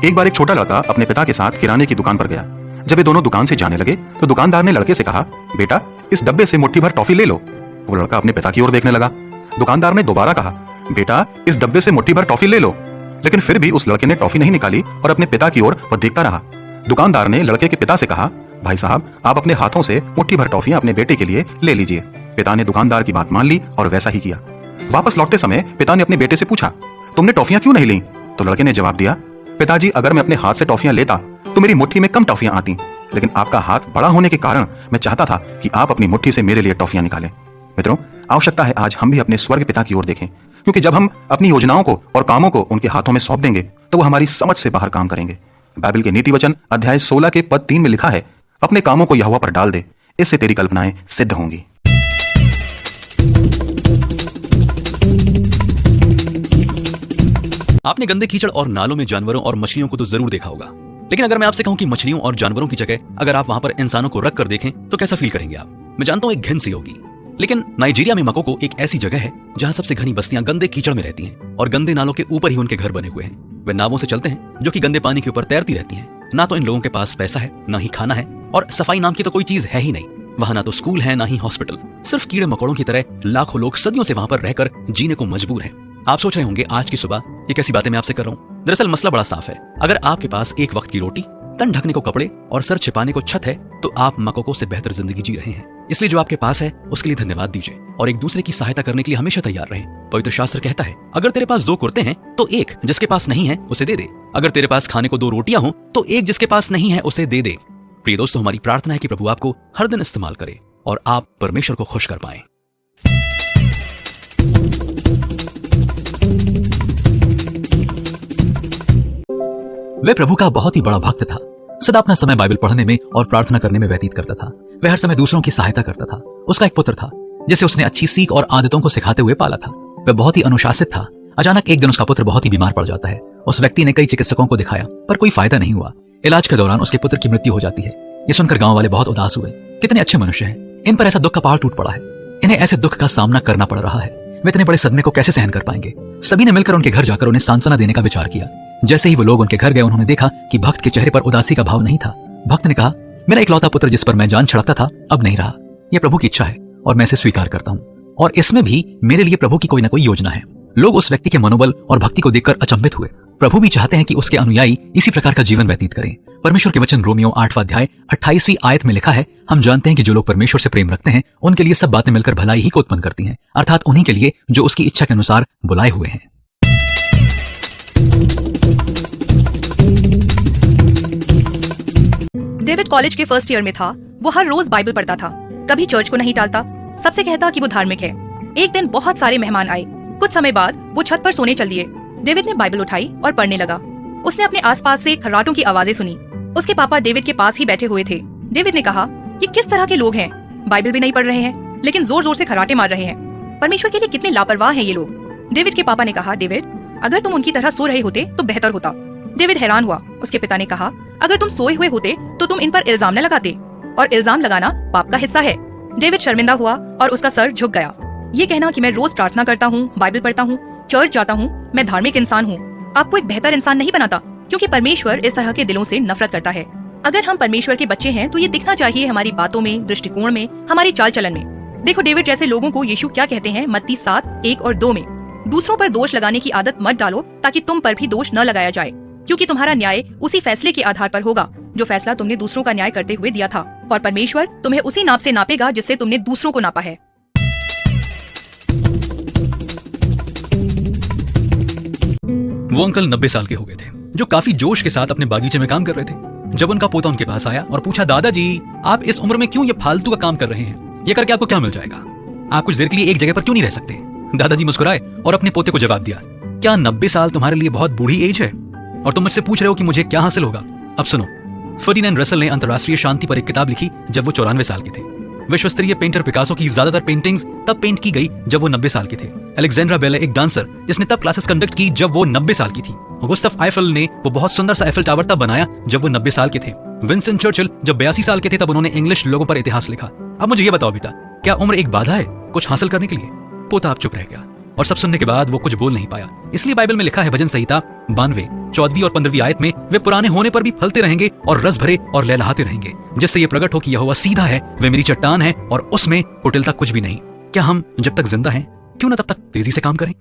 एक बार एक छोटा लड़का अपने पिता के साथ किराने की दुकान पर गया। जब ये दोनों दुकान से जाने लगे तो दुकानदार ने लड़के से कहा, बेटा इस डब्बे से मुट्ठी भर टॉफी ले लो। वो लड़का अपने पिता की ओर देखने लगा। दुकानदार ने दोबारा कहा, बेटा इस डब्बे से मुट्ठी भर टॉफी ले लो। लेकिन फिर भी उस लड़के ने टॉफी नहीं निकाली और अपने पिता की ओर वो देखता रहा। दुकानदार ने लड़के के पिता से कहा, भाई साहब आप अपने हाथों से मुट्ठी भर टॉफियां अपने बेटे के लिए ले लीजिए। पिता ने दुकानदार की बात मान ली और वैसा ही किया। वापस लौटते समय पिता ने अपने बेटे से पूछा, तुमने टॉफियां क्यों नहीं ली? तो लड़के ने जवाब दिया, पिताजी अगर मैं अपने हाथ से टॉफियां लेता तो मेरी मुट्ठी में कम टॉफियां आती, लेकिन आपका हाथ बड़ा होने के कारण मैं चाहता था कि आप अपनी मुट्ठी से मेरे लिए टॉफियां निकालें। मित्रों, आवश्यकता है आज हम भी अपने स्वर्ग पिता की ओर देखें, क्योंकि जब हम अपनी योजनाओं को और कामों को उनके हाथों में सौंप देंगे तो वो हमारी समझ से बाहर काम करेंगे। बाइबल के नीति वचन अध्याय 16 के पद 3 में लिखा है, अपने कामों को यहोवा पर डाल दे, इससे तेरी कल्पनाएं सिद्ध होंगी। आपने गंदे कीचड़ और नालों में जानवरों और मछलियों को तो जरूर देखा होगा, लेकिन अगर मैं आपसे कहूं कि मछलियों और जानवरों की जगह अगर आप वहां पर इंसानों को रख कर देखें तो कैसा फील करेंगे आप? मैं जानता हूं एक घिन सी होगी, लेकिन नाइजीरिया में मकोको एक ऐसी जगह है जहां सबसे घनी बस्तियां गंदे कीचड़ में रहती हैं और गंदे नालों के ऊपर ही उनके घर बने हुए हैं। वे नावों से चलते हैं जो कि गंदे पानी के ऊपर तैरती रहती हैं। ना तो इन लोगों के पास पैसा है, ना ही खाना है, और सफाई नाम की तो कोई चीज है ही नहीं। वहां ना तो स्कूल है ना ही हॉस्पिटल। सिर्फ कीड़े मकोड़ों की तरह लाखों लोग सदियों से वहां पर रहकर जीने को मजबूर हैं। आप सोच रहे होंगे आज की सुबह ये कैसी बातें मैं आपसे कर रहा हूँ। दरअसल मसला बड़ा साफ है। अगर आपके पास एक वक्त की रोटी, तन ढकने को कपड़े और सर छिपाने को छत है तो आप मकोको से बेहतर जिंदगी जी रहे हैं। इसलिए जो आपके पास है उसके लिए धन्यवाद दीजिए और एक दूसरे की सहायता करने के लिए हमेशा तैयार रहें। पवित्र शास्त्र कहता है, अगर तेरे पास 2 कुर्ते हैं तो एक जिसके पास नहीं है उसे दे दे। अगर तेरे पास खाने को 2 रोटियां हो तो एक जिसके पास नहीं है उसे दे दे। प्रिय दोस्तों, हमारी प्रार्थना है कि प्रभु आपको हर दिन इस्तेमाल करे और आप परमेश्वर को खुश कर पाएं। वह प्रभु का बहुत ही बड़ा भक्त था। सदा अपना समय बाइबल पढ़ने में और प्रार्थना करने में व्यतीत करता था। वह हर समय दूसरों की सहायता करता था। उसका एक पुत्र था जिसे उसने अच्छी सीख और आदतों को सिखाते हुए पाला था। वह बहुत ही अनुशासित था। अचानक एक दिन उसका पुत्र बहुत ही बीमार पड़ जाता है। उस व्यक्ति ने कई चिकित्सकों को दिखाया पर कोई फायदा नहीं हुआ। इलाज के दौरान उसके पुत्र की मृत्यु हो जाती है। ये सुनकर गांव वाले बहुत उदास हुए। कितने अच्छे मनुष्य हैं, इन पर ऐसा दुख का पहाड़ टूट पड़ा है। इन्हें ऐसे दुख का सामना करना पड़ रहा है। वे इतने बड़े सदमे को कैसे सहन कर पाएंगे? सभी ने मिलकर उनके घर जाकर उन्हें सांत्वना देने का विचार किया। जैसे ही वो लोग उनके घर गए उन्होंने देखा कि भक्त के चेहरे पर उदासी का भाव नहीं था। भक्त ने कहा, मेरा इकलौता पुत्र जिस पर मैं जान छिड़कता था अब नहीं रहा। यह प्रभु की इच्छा है और मैं इसे स्वीकार करता हूँ और इसमें भी मेरे लिए प्रभु की कोई ना कोई योजना है। लोग उस व्यक्ति के मनोबल और भक्ति को देखकर अचंभित हुए। प्रभु भी चाहते हैं कि उसके अनुयायी इसी प्रकार का जीवन व्यतीत करें। परमेश्वर के वचन रोमियो 8वां अध्याय 28वीं आयत में लिखा है, हम जानते हैं कि जो लोग परमेश्वर से प्रेम रखते हैं उनके लिए सब बातें मिलकर भलाई ही को उत्पन्न करती हैं, अर्थात उन्हीं के लिए जो उसकी इच्छा के अनुसार बुलाए हुए हैं। डेविड कॉलेज के फर्स्ट ईयर में था। वो हर रोज बाइबल पढ़ता था, कभी चर्च को नहीं टालता, सबसे कहता कि वो धार्मिक है। एक दिन बहुत सारे मेहमान आए। कुछ समय बाद वो छत पर सोने चल दिए। डेविड ने बाइबल उठाई और पढ़ने लगा। उसने अपने आसपास से खर्राटों की आवाजें सुनी। उसके पापा डेविड के पास ही बैठे हुए थे। डेविड ने कहा, ये किस तरह के लोग हैं? बाइबल भी नहीं पढ़ रहे हैं लेकिन जोर जोर से खर्राटे मार रहे हैं। परमेश्वर के लिए कितने लापरवाह हैं ये लोग। डेविड के पापा ने कहा, डेविड अगर तुम उनकी तरह सो रहे होते तो बेहतर होता। डेविड हैरान हुआ। उसके पिता ने कहा, अगर तुम सोए हुए होते तो तुम इन पर इल्जाम न लगाते, और इल्जाम लगाना पाप का हिस्सा है। डेविड शर्मिंदा हुआ और उसका सर झुक गया। ये कहना कि मैं रोज प्रार्थना करता हूँ, बाइबल पढ़ता हूँ, चर्च जाता हूँ, मैं धार्मिक इंसान हूँ, आपको एक बेहतर इंसान नहीं बनाता, क्योंकि परमेश्वर इस तरह के दिलों से नफरत करता है। अगर हम परमेश्वर के बच्चे हैं तो ये दिखना चाहिए हमारी बातों में, दृष्टिकोण में, हमारी चाल चलन में। देखो डेविड जैसे लोगों को यीशु क्या कहते हैं मत्ती 7:1 और 2 में, दूसरों पर दोष लगाने की आदत मत डालो ताकि तुम पर भी दोष न लगाया जाए, क्योंकि तुम्हारा न्याय उसी फैसले के आधार पर होगा जो फैसला तुमने दूसरों का न्याय करते हुए दिया था, और परमेश्वर तुम्हें उसी नाप से नापेगा जिससे तुमने दूसरों को नापा है। वो अंकल 90 साल के हो गए थे जो काफी जोश के साथ अपने बागीचे में काम कर रहे थे। जब उनका पोता उनके पास आया और पूछा, दादाजी आप इस उम्र में क्यों ये फालतू का काम कर रहे हैं? ये करके आपको क्या मिल जाएगा? आप कुछ देर के लिए एक जगह पर क्यों नहीं रह सकते? दादाजी मुस्कुराए और अपने पोते को जवाब दिया, क्या 90 साल तुम्हारे लिए बहुत बूढ़ी एज है और तुम मुझसे पूछ रहे हो कि मुझे क्या हासिल होगा? अब सुनो, फर्डिनैंड रसल ने अंतर्राष्ट्रीय शांति पर एक किताब लिखी जब वो 94 साल के थे। विश्वस्तरीय पेंटर पिकासो की ज्यादातर पेंटिंग्स तब पेंट की गई जब वो 90 साल के थे। अलेक्जेंड्रा बेल एक डांसर जिसने तब क्लासेस कंडक्ट की जब वो 90 साल की थी। गुस्ताफ आइफल ने वो बहुत सुंदर सा आइफल टावर तब बनाया जब वो 90 साल के थे। विंस्टन चर्चिल जब 82 साल के थे तब उन्होंने इंग्लिश लोगों पर इतिहास लिखा। अब मुझे ये बताओ बेटा, क्या उम्र एक बाधा है कुछ हासिल करने के लिए? पोता आप चुप रह गया। और सब सुनने के बाद वो कुछ बोल नहीं पाया। इसलिए बाइबल में लिखा है भजन संहिता 92 14वीं और 15वीं आयत में, वे पुराने होने पर भी फलते रहेंगे और रस भरे और लहलहाते रहेंगे, जिससे ये प्रकट हो कि यहोवा सीधा है, वे मेरी चट्टान है और उसमें कुटिलता कुछ भी नहीं। क्या हम जब तक जिंदा हैं क्यों ना तब तक तेजी से काम करें।